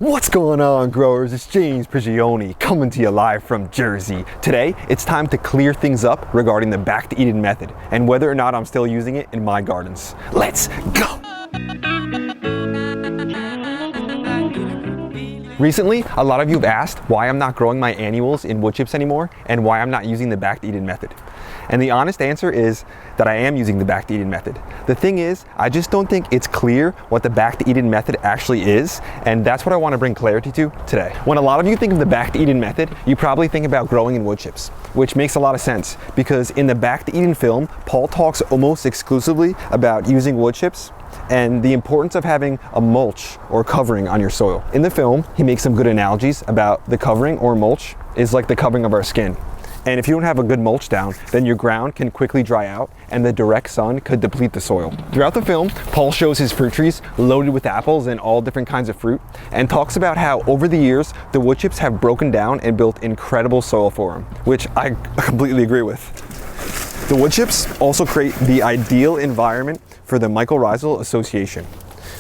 What's going on, growers? It's James Prigioni coming to you live from Jersey. Today, it's time to clear things up regarding the back-to-Eden method and whether or not I'm still using it in my gardens. Let's go! Recently, a lot of you have asked why I'm not growing my annuals in wood chips anymore and why I'm not using the back-to-Eden method. And the honest answer is that I am using the back-to-Eden method. The thing is, I just don't think it's clear what the back-to-Eden method actually is, and that's what I want to bring clarity to today. When a lot of you think of the back-to-Eden method, you probably think about growing in wood chips, which makes a lot of sense because in the back-to-Eden film, Paul talks almost exclusively about using wood chips and the importance of having a mulch or covering on your soil. In the film, he makes some good analogies about the covering or mulch is like the covering of our skin. And if you don't have a good mulch down, then your ground can quickly dry out and the direct sun could deplete the soil. Throughout the film, Paul shows his fruit trees loaded with apples and all different kinds of fruit and talks about how over the years, the wood chips have broken down and built incredible soil for him, which I completely agree with. The wood chips also create the ideal environment for the mycorrhizal association,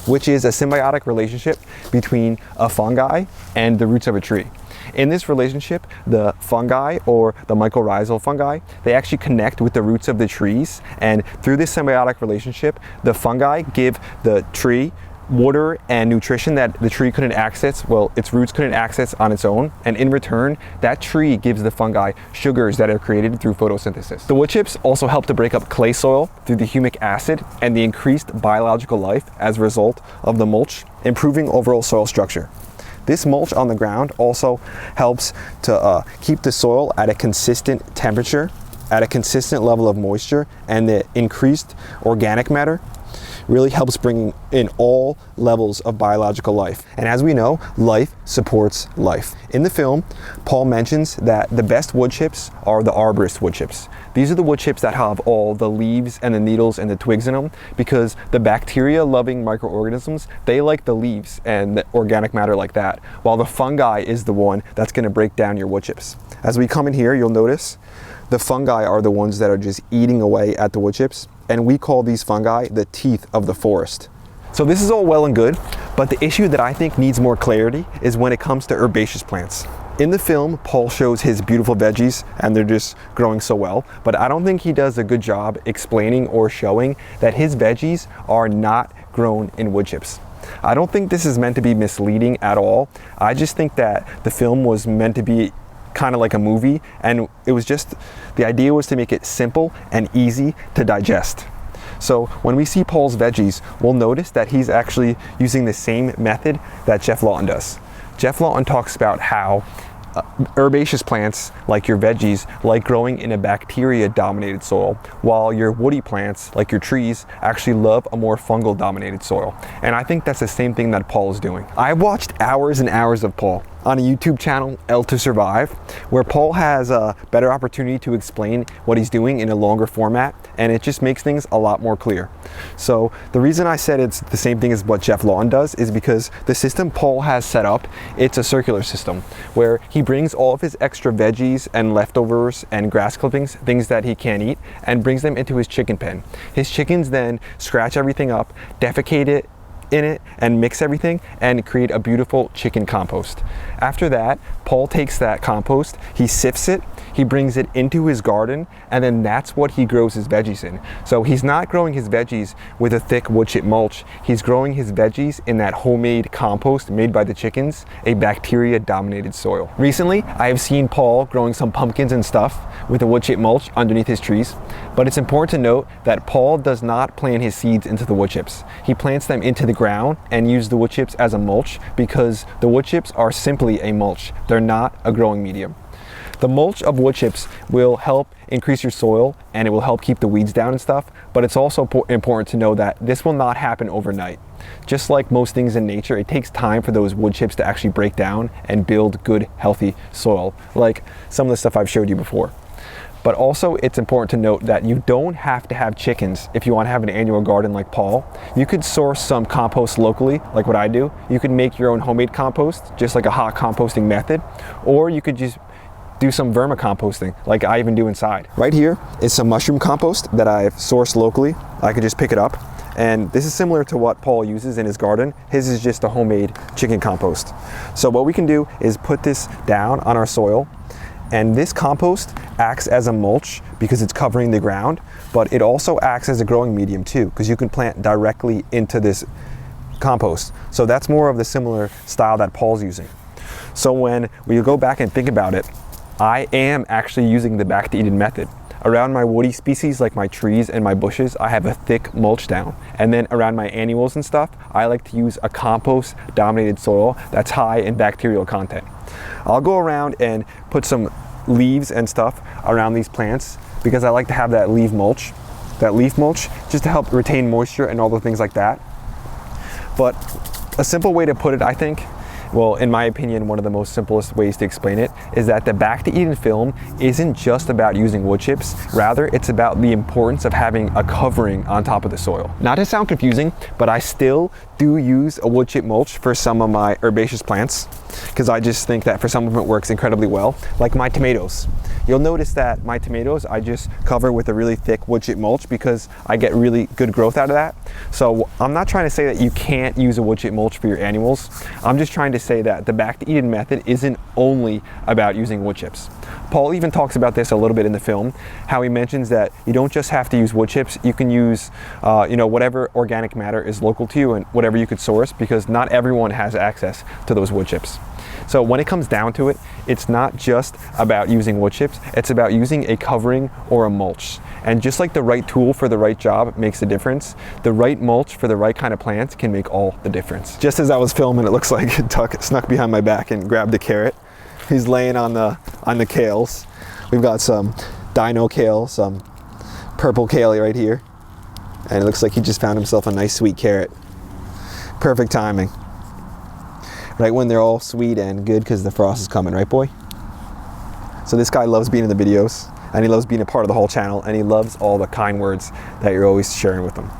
which is a symbiotic relationship between a fungi and the roots of a tree. In this relationship, the fungi or the mycorrhizal fungi, they actually connect with the roots of the trees, and through this symbiotic relationship, the fungi give the tree water and nutrition that the tree couldn't access, well, its roots couldn't access on its own, and in return, that tree gives the fungi sugars that are created through photosynthesis. The wood chips also help to break up clay soil through the humic acid and the increased biological life as a result of the mulch, improving overall soil structure. This mulch on the ground also helps to keep the soil at a consistent temperature, at a consistent level of moisture, and the increased organic matter really helps bring in all levels of biological life. And as we know, life supports life. In the film, Paul mentions that the best wood chips are the arborist wood chips. These are the wood chips that have all the leaves and the needles and the twigs in them because the bacteria-loving microorganisms, they like the leaves and the organic matter like that, while the fungi is the one that's going to break down your wood chips. As we come in here, you'll notice the fungi are the ones that are just eating away at the wood chips, and we call these fungi the teeth of the forest. So this is all well and good, but the issue that I think needs more clarity is when it comes to herbaceous plants. In the film, Paul shows his beautiful veggies and they're just growing so well, but I don't think he does a good job explaining or showing that his veggies are not grown in wood chips. I don't think this is meant to be misleading at all. I just think that the film was meant to be kind of like a movie, and it was just, the idea was to make it simple and easy to digest. So when we see Paul's veggies, we'll notice that he's actually using the same method that Jeff Lawton does. Jeff Lawton talks about how herbaceous plants, like your veggies, like growing in a bacteria-dominated soil, while your woody plants, like your trees, actually love a more fungal-dominated soil. And I think that's the same thing that Paul is doing. I watched hours and hours of Paul on a YouTube channel, L to Survive, where Paul has a better opportunity to explain what he's doing in a longer format, and it just makes things a lot more clear. So the reason I said it's the same thing as what Jeff Lawton does is because the system Paul has set up, it's a circular system where he brings all of his extra veggies and leftovers and grass clippings, things that he can't eat, and brings them into his chicken pen. His chickens then scratch everything up, defecate it in it, and mix everything and create a beautiful chicken compost. After that, Paul takes that compost, he sifts it, he brings it into his garden, and then that's what he grows his veggies in. So he's not growing his veggies with a thick wood chip mulch, he's growing his veggies in that homemade compost made by the chickens, a bacteria-dominated soil. Recently, I have seen Paul growing some pumpkins and stuff with a wood chip mulch underneath his trees, but it's important to note that Paul does not plant his seeds into the wood chips. He plants them into the ground and use the wood chips as a mulch because the wood chips are simply a mulch. They're not a growing medium. The mulch of wood chips will help increase your soil and it will help keep the weeds down and stuff, but it's also important to know that this will not happen overnight. Just like most things in nature, it takes time for those wood chips to actually break down and build good, healthy soil, like some of the stuff I've showed you before. But also, it's important to note that you don't have to have chickens if you want to have an annual garden like Paul. You could source some compost locally, like what I do. You could make your own homemade compost, just like a hot composting method, or you could just do some vermicomposting, like I even do inside. Right here is some mushroom compost that I've sourced locally. I could just pick it up. And this is similar to what Paul uses in his garden. His is just a homemade chicken compost. So what we can do is put this down on our soil, and this compost acts as a mulch because it's covering the ground, but it also acts as a growing medium too, because you can plant directly into this compost. So that's more of the similar style that Paul's using. So when we go back and think about it, I am actually using the back-to-Eden method. Around my woody species like my trees and my bushes, I have a thick mulch down. And then around my annuals and stuff, I like to use a compost dominated soil that's high in bacterial content. I'll go around and put some leaves and stuff around these plants because I like to have that leaf mulch just to help retain moisture and all the things like that. But a simple way to put it, I think, well, in my opinion, one of the most simplest ways to explain it is that the back-to-Eden film isn't just about using wood chips. Rather, it's about the importance of having a covering on top of the soil. Not to sound confusing, but I still do use a wood chip mulch for some of my herbaceous plants because I just think that for some of them it works incredibly well, like my tomatoes. You'll notice that my tomatoes I just cover with a really thick wood chip mulch because I get really good growth out of that. So I'm not trying to say that you can't use a wood chip mulch for your annuals. I'm just trying to say that the back-to-Eden method isn't only about using wood chips. Paul even talks about this a little bit in the film, how he mentions that you don't just have to use wood chips, you can use whatever organic matter is local to you and whatever you could source, because not everyone has access to those wood chips. So when it comes down to it, it's not just about using wood chips, it's about using a covering or a mulch. And just like the right tool for the right job makes a difference, the right mulch for the right kind of plants can make all the difference. Just as I was filming, it looks like Tuck snuck behind my back and grabbed a carrot. He's laying on the kales. We've got some dino kale, some purple kale right here. And it looks like he just found himself a nice sweet carrot. Perfect timing. Right when they're all sweet and good because the frost is coming, right boy? So this guy loves being in the videos, and he loves being a part of the whole channel, and he loves all the kind words that you're always sharing with him.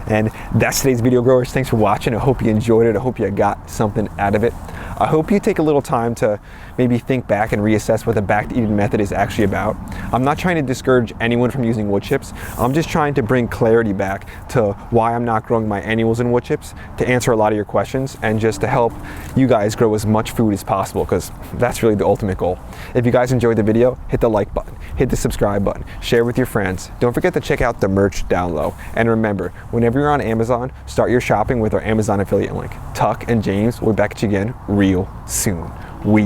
And that's today's video, growers. Thanks for watching. I hope you enjoyed it. I hope you got something out of it. I hope you take a little time to maybe think back and reassess what the back-to-Eden method is actually about. I'm not trying to discourage anyone from using wood chips. I'm just trying to bring clarity back to why I'm not growing my annuals in wood chips, to answer a lot of your questions, and just to help you guys grow as much food as possible, because that's really the ultimate goal. If you guys enjoyed the video, hit the like button, hit the subscribe button, share with your friends. Don't forget to check out the merch down low. And remember, whenever you're on Amazon, start your shopping with our Amazon affiliate link. Tuck and James will be back at you again real soon. We